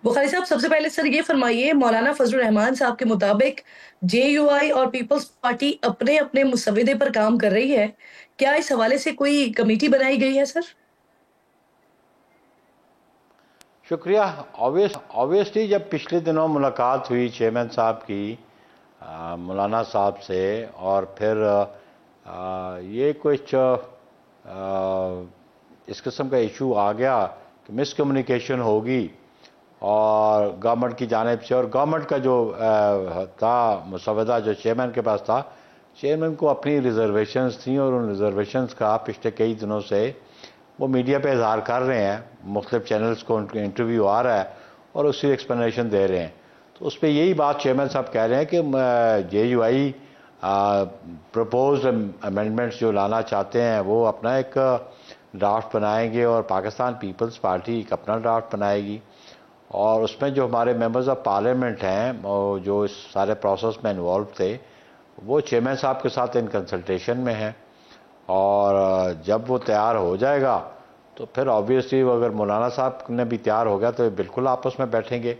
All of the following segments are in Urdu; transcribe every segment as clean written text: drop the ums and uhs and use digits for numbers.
بخاری صاحب سب سے پہلے سر یہ فرمائیے، مولانا فضل الرحمان صاحب کے مطابق جے یو آئی اور پیپلز پارٹی اپنے اپنے مسودے پر کام کر رہی ہے، کیا اس حوالے سے کوئی کمیٹی بنائی گئی ہے سر؟ شکریہ. آبویسلی جب پچھلے دنوں ملاقات ہوئی چیئرمین صاحب کی مولانا صاحب سے، اور پھر یہ کچھ اس قسم کا ایشو آ گیا کہ مس کمیونیکیشن ہوگی اور گورنمنٹ کی جانب سے، اور گورنمنٹ کا جو تھا مسودہ جو چیئرمین کے پاس تھا، چیئرمین کو اپنی ریزرویشنز تھیں، اور ان ریزرویشنز کا پچھلے کئی دنوں سے وہ میڈیا پہ اظہار کر رہے ہیں، مختلف چینلز کو ان کے انٹرویو آ رہا ہے اور اس کی ایکسپلینیشن دے رہے ہیں. تو اس پہ یہی بات چیئرمین صاحب کہہ رہے ہیں کہ جے یو آئی پروپوزڈ امینڈمنٹس جو لانا چاہتے ہیں وہ اپنا ایک ڈرافٹ بنائیں گے، اور پاکستان پیپلز پارٹی ایک اپنا ڈرافٹ بنائے گی، اور اس میں جو ہمارے ممبرز آف پارلیمنٹ ہیں جو اس سارے پروسیس میں انوالو تھے، وہ چیئرمین صاحب کے ساتھ ان کنسلٹیشن میں ہیں. اور جب وہ تیار ہو جائے گا تو پھر آبویسلی اگر مولانا صاحب نے بھی تیار ہو گیا تو بالکل آپس میں بیٹھیں گے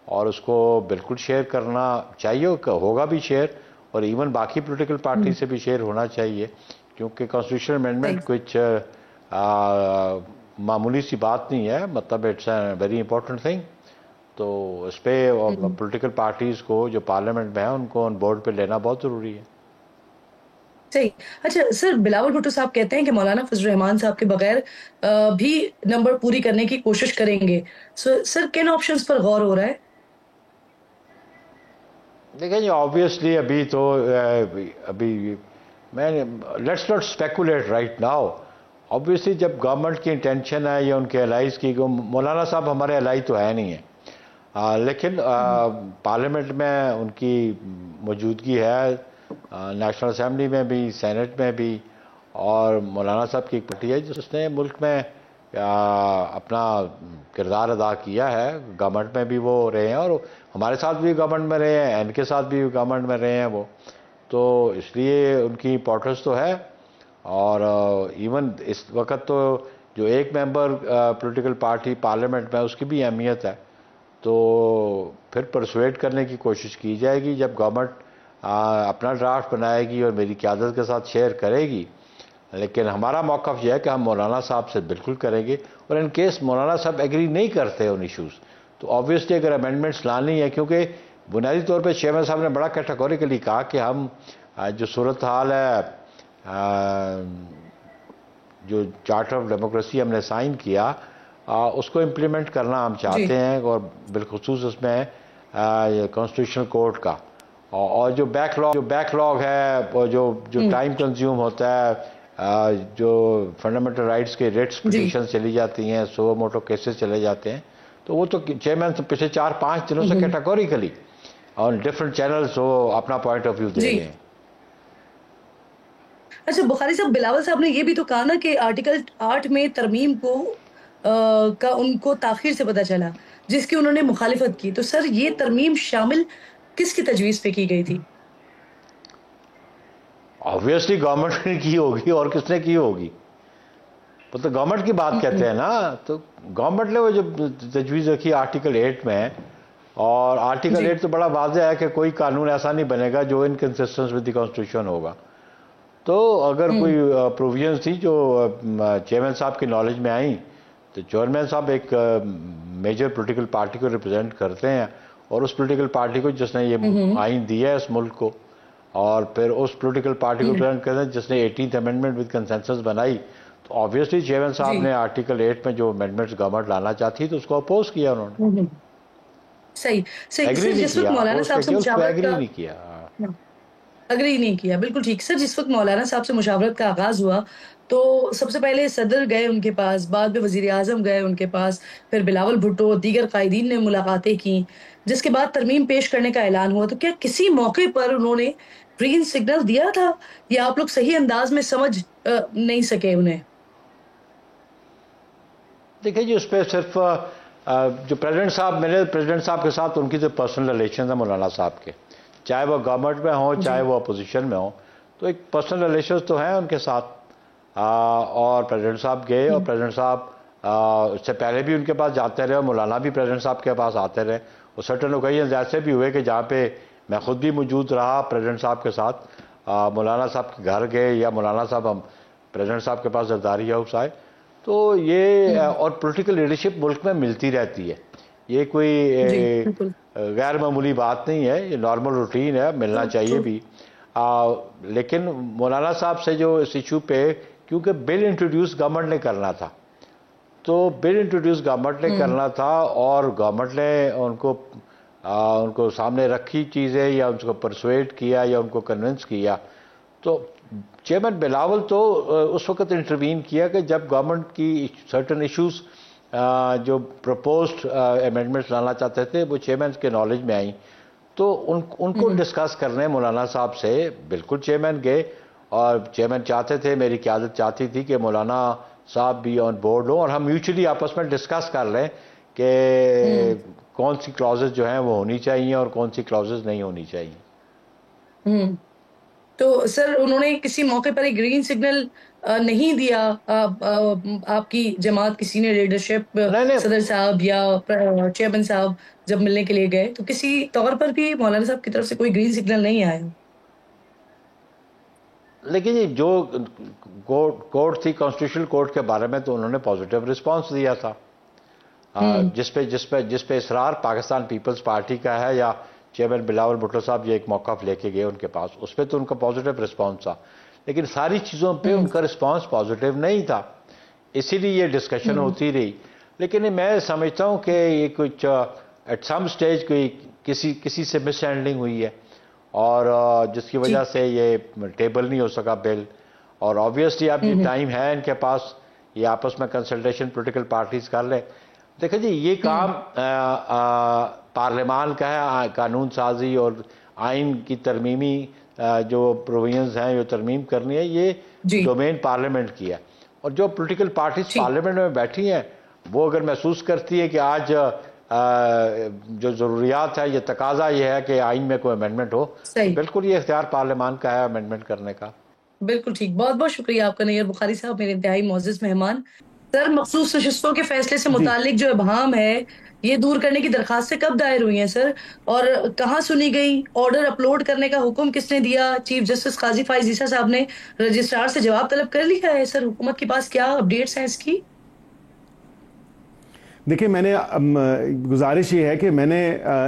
اور اس کو بالکل شیئر کرنا چاہیے، ہوگا بھی شیئر، اور ایون باقی پولیٹیکل پارٹی سے بھی شیئر ہونا چاہیے، کیونکہ کانسٹیٹیوشنل امینڈمنٹ کچھ معمولی سی بات نہیں ہے، مطلب it's a very important thing. تو اس پہ پولیٹیکل پارٹیز کو جو پارلیمنٹ میں ہیں ان کو آن بورڈ پہ لینا بہت ضروری ہے. صحیح. اچھا سر، بلاول بھٹو صاحب کہتے ہیں کہ مولانا فضل الرحمان صاحب کے بغیر بھی نمبر پوری کرنے کی کوشش کریں گے. سر کن آپشنز پر غور ہو رہا ہے؟ دیکھیں جی، آبویسلی ابھی میں let's not speculate right now. Obviously جب گورنمنٹ کی انٹینشن ہے یا ان کے الائز کی، مولانا صاحب ہمارے الائی تو ہے نہیں ہیں، لیکن پارلیمنٹ میں ان کی موجودگی ہے، نیشنل اسمبلی میں بھی، سینٹ میں بھی، اور مولانا صاحب کی ایک پارٹی ہے جس نے ملک میں اپنا کردار ادا کیا ہے. گورنمنٹ میں بھی وہ رہے ہیں، اور ہمارے ساتھ بھی گورنمنٹ میں رہے ہیں، ان کے ساتھ بھی گورنمنٹ میں رہے ہیں وہ، تو اس لیے ان کی امپورٹنس تو ہے. اور ایون اس وقت تو جو ایک ممبر پولیٹیکل پارٹی پارلیمنٹ میں اس کی بھی اہمیت ہے. تو پھر پرسویٹ کرنے کی کوشش کی جائے گی جب گورنمنٹ اپنا ڈرافٹ بنائے گی اور میری قیادت کے ساتھ شیئر کرے گی. لیکن ہمارا موقف یہ ہے کہ ہم مولانا صاحب سے بالکل کریں گے، اور ان کیس مولانا صاحب ایگری نہیں کرتے ان ایشوز تو آبویسلی اگر امینڈمنٹس لانی ہے، کیونکہ بنیادی طور پہ چیئرمین صاحب نے بڑا کیٹیگوریکلی کہا کہ ہم جو صورتحال ہے، جو چارٹر آف ڈیموکریسی ہم نے سائن کیا، اس کو امپلیمنٹ کرنا ہم چاہتے ہیں، اور بالخصوص اس میں کانسٹیٹیوشنل کورٹ کا، اور جو بیک لاگ ہے، اور جو ٹائم کنزیوم ہوتا ہے، جو فنڈامنٹل رائٹس کے ریٹس پٹیشن چلی جاتی ہیں، سو موٹو کیسز چلے جاتے ہیں، تو وہ تو چیئرمین پچھلے 4-5 دنوں سے کیٹیگوریکلی اور ڈفرینٹ چینلز وہ اپنا پوائنٹ آف ویو دے رہے ہیں. اچھا بخاری صاحب، بلاول صاحب نے یہ بھی تو کہا نا کہ آرٹیکل 8 میں ترمیم کا ان کو تاخیر سے پتہ چلا، جس کی انہوں نے مخالفت کی. تو سر یہ ترمیم شامل کس کی تجویز پہ کی گئی تھی؟ آبویسلی گورنمنٹ نے کی ہوگی، اور کس نے کی ہوگی؟ وہ تو گورنمنٹ کی بات کہتے ہیں نا. تو گورنمنٹ نے وہ جو تجویز رکھی آرٹیکل 8 میں، اور آرٹیکل 8 تو بڑا واضح ہے کہ کوئی قانون ایسا نہیں بنے گا جو انکنسسٹنٹ ود دی کانسٹیٹیوشن ہوگا. تو اگر کوئی پروویژنز تھی جو چیئرمین صاحب کی نالج میں آئیں، تو چیئرمین صاحب ایک میجر پولیٹیکل پارٹی کو ریپرزینٹ کرتے ہیں، اور اس پولیٹیکل پارٹی کو جس نے یہ آئین دیا ہے اس ملک کو، اور پھر اس پولیٹیکل پارٹی کو ریپرزینٹ کرتے ہیں جس نے 18th امینڈمنٹ ود کنسنسس بنائی. تو آبویسلی چیئرمین صاحب نے آرٹیکل 8 میں جو امینڈمنٹس گورنمنٹ لانا چاہتی تو اس کو اپوز کیا انہوں نے. صحیح. ایگری نہیں کیا، اپوز کیا، اس کو ایگری نہیں کیا. اگری نہیں کیا، بالکل ٹھیک. سر جس وقت مولانا صاحب سے مشاورت کا آغاز ہوا تو سب سے پہلے صدر گئے ان کے پاس، بعد میں وزیر اعظم گئے ان کے پاس، پھر بلاول بھٹو، دیگر قائدین نے ملاقاتیں کی، جس کے بعد ترمیم پیش کرنے کا اعلان ہوا. تو کیا کسی موقع پر انہوں نے گرین سگنل دیا تھا، یا آپ لوگ صحیح انداز میں سمجھ نہیں سکے انہیں؟ دیکھیں جی، اس پہ صرف جو پریزیڈنٹ صاحب، میرے پریزیڈنٹ صاحب کے ساتھ ان کی جو پرسنل ریلیشنز ہیں مولانا صاحب کے، چاہے وہ گورنمنٹ میں ہوں چاہے وہ اپوزیشن میں ہوں، تو ایک پرسنل ریلیشنز تو ہیں ان کے ساتھ. اور پریزیڈنٹ صاحب گئے، اور پریزیڈنٹ صاحب اس سے پہلے بھی ان کے پاس جاتے رہے اور مولانا بھی پریزیڈنٹ صاحب کے پاس آتے رہے. اور سرٹن اوکیزنز ایسے بھی ہوئے کہ جہاں پہ میں خود بھی موجود رہا پریزیڈنٹ صاحب کے ساتھ, مولانا صاحب کے گھر گئے یا مولانا صاحب ہم پریزیڈنٹ صاحب کے پاس زرداری ہاؤس آئے. تو یہ اور پولیٹیکل لیڈرشپ ملک میں ملتی رہتی ہے, یہ کوئی غیر معمولی بات نہیں ہے, یہ نارمل روٹین ہے, ملنا چاہیے بھی. لیکن مولانا صاحب سے جو اس ایشو پہ, کیونکہ بل انٹروڈیوس گورنمنٹ نے کرنا تھا, تو بل انٹروڈیوس گورنمنٹ نے کرنا تھا اور گورنمنٹ نے ان کو سامنے رکھی چیزیں یا ان کو پرسویٹ کیا یا ان کو کنونس کیا. تو چیئرمین بلاول تو اس وقت انٹروین کیا کہ جب گورنمنٹ کی سرٹن ایشوز جو پروپوزڈ امینڈمنٹس لانا چاہتے تھے وہ چیئرمین کے نالج میں آئیں, تو ان کو ڈسکس کرنے مولانا صاحب سے بالکل چیئرمین گئے. اور چیئرمین چاہتے تھے, میری قیادت چاہتی تھی کہ مولانا صاحب بھی آن بورڈ ہوں اور ہم میوچلی آپس میں ڈسکس کر لیں کہ کون سی کلازز جو ہیں وہ ہونی چاہیے اور کون سی کلازز نہیں ہونی چاہیے. تو سر انہوں نے کسی موقع پر ایک گرین سگنل نہیں دیا آپ کی جماعت کی سینئر لیڈرشپ, صدر صاحب یا چیئرمین صاحب جب ملنے کے لیے گئے تو کسی طور پر بھی مولانا صاحب کی طرف سے کوئی گرین سگنل نہیں آیا؟ لیکن جو کورٹ تھی کانسٹیٹیوشنل کورٹ کے بارے میں تو انہوں نے پازیٹیو رسپانس دیا تھا, جس پہ اصرار پاکستان پیپلز پارٹی کا ہے یا چیئرمین بلاول بھٹو صاحب یہ ایک موقف لے کے گئے ان کے پاس, اس پہ تو ان کا پازیٹیو رسپانس تھا. لیکن ساری چیزوں پہ ان کا رسپانس پازیٹیو نہیں تھا, اسی لیے یہ ڈسکشن ہوتی رہی. لیکن میں سمجھتا ہوں کہ یہ کچھ ایٹ سم سٹیج کوئی کسی سے مس ہینڈلنگ ہوئی ہے اور جس کی وجہ سے یہ ٹیبل نہیں ہو سکا بل. اور آبویسلی اب یہ ٹائم ہے ان کے پاس, یہ آپس میں کنسلٹیشن پولیٹیکل پارٹیز کر لیں. دیکھیں جی یہ کام پارلیمان کا ہے, قانون سازی اور آئین کی ترمیمی جو پروویژنز ہیں جو ترمیم کرنی ہے یہ ڈومین پارلیمنٹ کی ہے. اور جو پولیٹیکل پارٹیز پارلیمنٹ میں بیٹھی ہیں وہ اگر محسوس کرتی ہے کہ آج جو ضروریات ہے یہ تقاضا یہ ہے کہ آئین میں کوئی امینڈمنٹ ہو, بالکل یہ اختیار پارلیمان کا ہے امینڈمنٹ کرنے کا. بالکل ٹھیک, بہت بہت شکریہ آپ کا نیئر بخاری صاحب, میرے انتہائی معزز مہمان. سر مخصوص نشستوں کے فیصلے سے متعلق جو ابہام ہے یہ دور کرنے کی درخواستیں کب دائر ہوئی ہیں سر, اور کہاں سنی گئی؟ آرڈر اپلوڈ کرنے کا حکم کس نے دیا؟ چیف جسٹس قاضی فائز عیسیٰ صاحب نے رجسٹرار سے جواب طلب کر لیا ہے سر, حکومت کے پاس کیا اپڈیٹس ہیں اس کی؟ دیکھیں میں نے گزارش یہ ہے کہ میں نے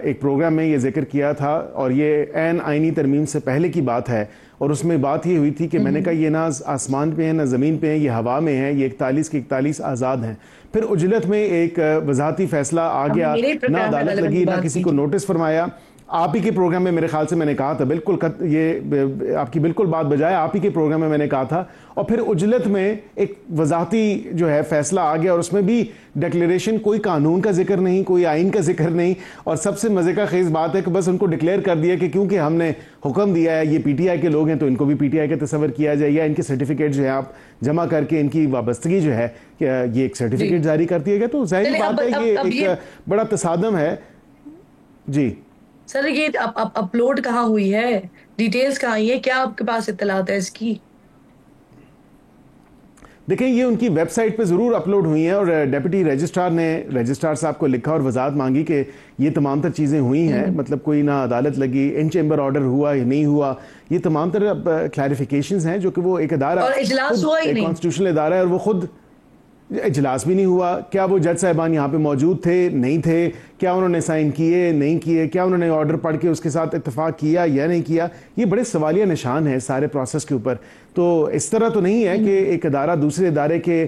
ایک پروگرام میں یہ ذکر کیا تھا اور یہ عین آئینی ترمیم سے پہلے کی بات ہے, اور اس میں بات یہ ہوئی تھی کہ میں نے کہا یہ نہ آسمان پہ ہیں نہ زمین پہ ہیں, یہ ہوا میں ہیں, یہ 41 کے 41 آزاد ہیں. پھر اجلت میں ایک وضاحتی فیصلہ آ گیا, نہ عدالت لگی نہ کسی کو نوٹس فرمایا. آپ ہی کے پروگرام میں میرے خیال سے میں نے کہا تھا, بالکل یہ آپ کی بالکل بات بجائے, آپ ہی کے پروگرام میں نے کہا تھا. اور پھر اجلت میں ایک وضاحتی جو ہے فیصلہ آ گیا اور اس میں بھی ڈکلیریشن, کوئی قانون کا ذکر نہیں, کوئی آئین کا ذکر نہیں. اور سب سے مزے کا خیز بات ہے کہ بس ان کو ڈکلیئر کر دیا کہ کیونکہ ہم نے حکم دیا ہے, یہ پی ٹی آئی کے لوگ ہیں تو ان کو بھی پی ٹی آئی کا تصور کیا جائے, یا ان کے سرٹیفکیٹ جو ہے آپ جمع کر کے ان کی وابستگی جو ہے کہ یہ ایک سرٹیفکیٹ جاری کر دیا گیا. تو ظاہری بات ہے یہ ایک بڑا تصادم ہے. جی سر یہ اپلوڈ کہاں ہوئی ہے, ڈیٹیلز کہاں آئی ہے, کیا آپ کے پاس اطلاعات ہے اس کی؟ دیکھیں یہ ان کی ویب سائٹ پہ ضرور اپلوڈ ہوئی ہیں, اور ڈیپٹی رجسٹرار نے رجسٹرار صاحب کو لکھا اور وضاحت مانگی کہ یہ تمام تر چیزیں ہوئی ہیں, مطلب کوئی نہ عدالت لگی, ان چیمبر آرڈر ہوا یا نہیں ہوا, یہ تمام تر کلیریفیکیشنز ہیں جو کہ وہ ایک ادارہ, اور اجلاس ہوا ہی نہیں, کانسٹیٹیوشنل ادارہ ہے اور وہ خود اجلاس بھی نہیں ہوا. کیا وہ جج صاحبان یہاں پہ موجود تھے نہیں تھے, کیا انہوں نے سائن کیے نہیں کیے, کیا انہوں نے آرڈر پڑھ کے اس کے ساتھ اتفاق کیا یا نہیں کیا, یہ بڑے سوالیہ نشان ہے سارے پروسیس کے اوپر. تو اس طرح تو نہیں ہے کہ ایک ادارہ دوسرے ادارے کے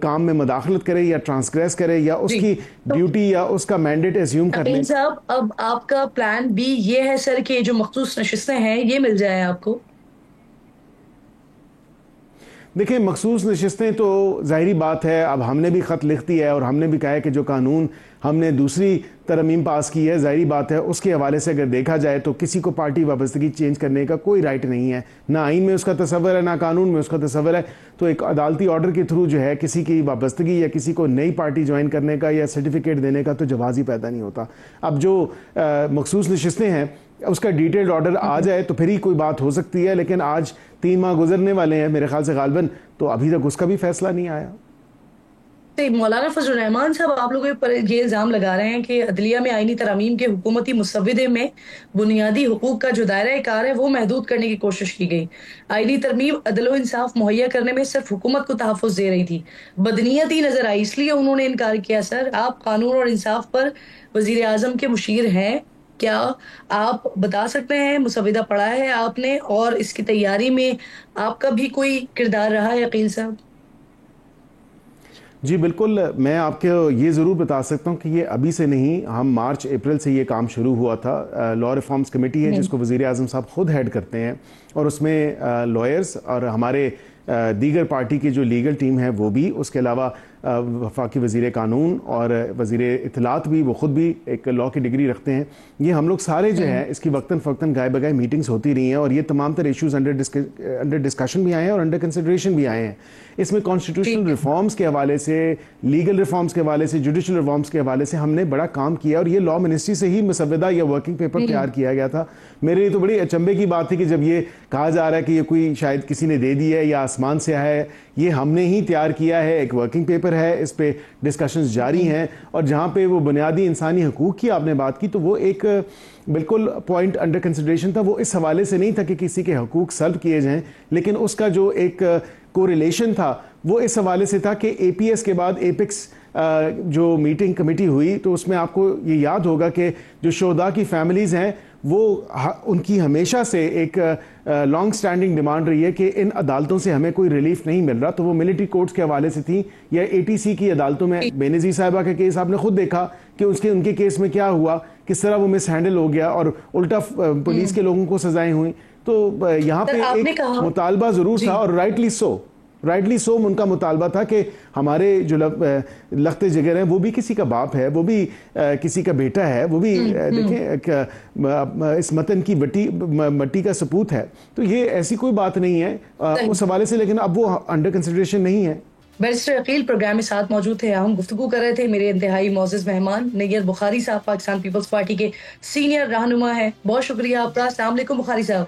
کام میں مداخلت کرے یا ٹرانسگریس کرے یا اس کی ڈیوٹی یا اس کا مینڈیٹ ایزیوم کر لے. صاحب اب آپ کا پلان بھی یہ ہے سر کہ جو مخصوص نشستیں ہیں یہ مل جائے آپ کو؟ دیکھیں مخصوص نشستیں تو ظاہری بات ہے, اب ہم نے بھی خط لکھ دیا ہے اور ہم نے بھی کہا ہے کہ جو قانون ہم نے دوسری ترمیم پاس کی ہے, ظاہری بات ہے اس کے حوالے سے اگر دیکھا جائے تو کسی کو پارٹی وابستگی چینج کرنے کا کوئی رائٹ نہیں ہے, نہ آئین میں اس کا تصور ہے نہ قانون میں اس کا تصور ہے. تو ایک عدالتی آرڈر کے تھرو جو ہے کسی کی وابستگی یا کسی کو نئی پارٹی جوائن کرنے کا یا سرٹیفکیٹ دینے کا تو جواز ہی پیدا نہیں ہوتا. اب جو مخصوص نشستیں ہیں اس کا ڈیٹیلڈ آرڈر آ جائے تو پھر ہی کوئی بات ہو سکتی ہے, لیکن آج 3 ماہ گزرنے والے ہیں میرے خیال سے غالباً, تو ابھی تک اس کا بھی فیصلہ نہیں آیا. مولانا فضل الرحمان صاحب آپ لوگوں پر یہ الزام لگا رہے ہیں کہ عدلیہ میں آئینی ترامیم کے حکومتی مسودے میں بنیادی حقوق کا جو دائرہ کار ہے وہ محدود کرنے کی کوشش کی گئی. آئینی ترمیم عدل و انصاف مہیا کرنے میں صرف حکومت کو تحفظ دے رہی تھی, بدنیتی نظر آئی, اس لیے انہوں نے انکار کیا. سر, آپ قانون اور انصاف پر وزیر اعظم کے مشیر ہیں, کیا آپ بتا سکتے ہیں مسودہ پڑھا ہے آپ نے, اور اس کی تیاری میں آپ کا بھی کوئی کردار رہا ہے عقیل صاحب؟ جی بالکل, میں آپ کو یہ ضرور بتا سکتا ہوں کہ یہ ابھی سے نہیں, ہم مارچ اپریل سے یہ کام شروع ہوا تھا. لا ریفارمز کمیٹی ہے جس کو وزیر اعظم صاحب خود ہیڈ کرتے ہیں, اور اس میں لائرز اور ہمارے دیگر پارٹی کی جو لیگل ٹیم ہے وہ بھی, اس کے علاوہ وفاقی وزیر قانون اور وزیر اطلاعات بھی, وہ خود بھی ایک لاء کی ڈگری رکھتے ہیں. یہ ہم لوگ سارے جو ہیں اس کی وقتاً فوقتاً گائے بگائے میٹنگز ہوتی رہی ہیں, اور یہ تمام تر ایشوز انڈر ڈسکشن بھی آئے ہیں اور انڈر کنسیڈریشن بھی آئے ہیں. اس میں کانسٹیٹیوشنل ریفارمز کے حوالے سے, لیگل ریفارمز کے حوالے سے, جوڈیشل ریفارمز کے حوالے سے ہم نے بڑا کام کیا, اور یہ لاء منسٹری سے ہی مسودہ یا ورکنگ پیپر تیار کیا گیا تھا. میرے لیے تو بڑی اچنبے کی بات تھی کہ جب یہ کہا جا رہا ہے کہ یہ کوئی شاید کسی نے دے دی ہے یا آسمان سے آیا ہے. یہ ہم نے ہی تیار کیا ہے, ایک ورکنگ پیپر ہے, اس پہ ڈسکشنز جاری ہیں, اور جہاں پہ وہ بنیادی انسانی حقوق کی آپ نے بات کی تو وہ ایک بالکل پوائنٹ انڈر کنسیڈریشن تھا. وہ اس حوالے سے نہیں تھا کہ کسی کے حقوق سلب کیے جائیں, لیکن اس کا جو ایک کوریلیشن تھا وہ اس حوالے سے تھا کہ اے پی ایس کے بعد ایپکس جو میٹنگ کمیٹی ہوئی تو اس میں آپ کو یہ یاد ہوگا کہ جو شہداء کی فیملیز ہیں وہ ان کی ہمیشہ سے ایک لانگ سٹینڈنگ ڈیمانڈ رہی ہے کہ ان عدالتوں سے ہمیں کوئی ریلیف نہیں مل رہا. تو وہ ملٹری کورٹس کے حوالے سے تھیں یا اے ٹی سی کی عدالتوں میں. بے نظیر صاحبہ کا کیس آپ نے خود دیکھا کہ ان کے کیس میں کیا ہوا, کس طرح وہ مس ہینڈل ہو گیا اور الٹا پولیس کے لوگوں کو سزائیں ہوئیں. تو یہاں پہ ایک مطالبہ ضرور تھا, اور رائٹلی سو ان کا مطالبہ تھا کہ ہمارے جو لخت جگر ہیں وہ بھی کسی کا باپ ہے, وہ بھی کسی کا بیٹا ہے, وہ بھی دیکھیں اس متن کی مٹی کا سپوت ہے. تو یہ ایسی کوئی بات نہیں ہے اس حوالے سے, لیکن اب وہ انڈر کنسیڈریشن نہیں ہے. بیرسٹر عقیل پروگرام میں ساتھ موجود تھے, ہم گفتگو کر رہے تھے. میرے انتہائی معزز مہمان نیت بخاری صاحب پاکستان پیپلز پارٹی کے سینئر رہنما ہیں. بہت شکریہ آپ کا. السلام علیکم بخاری صاحب.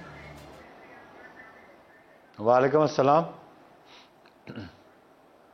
وعلیکم السلام.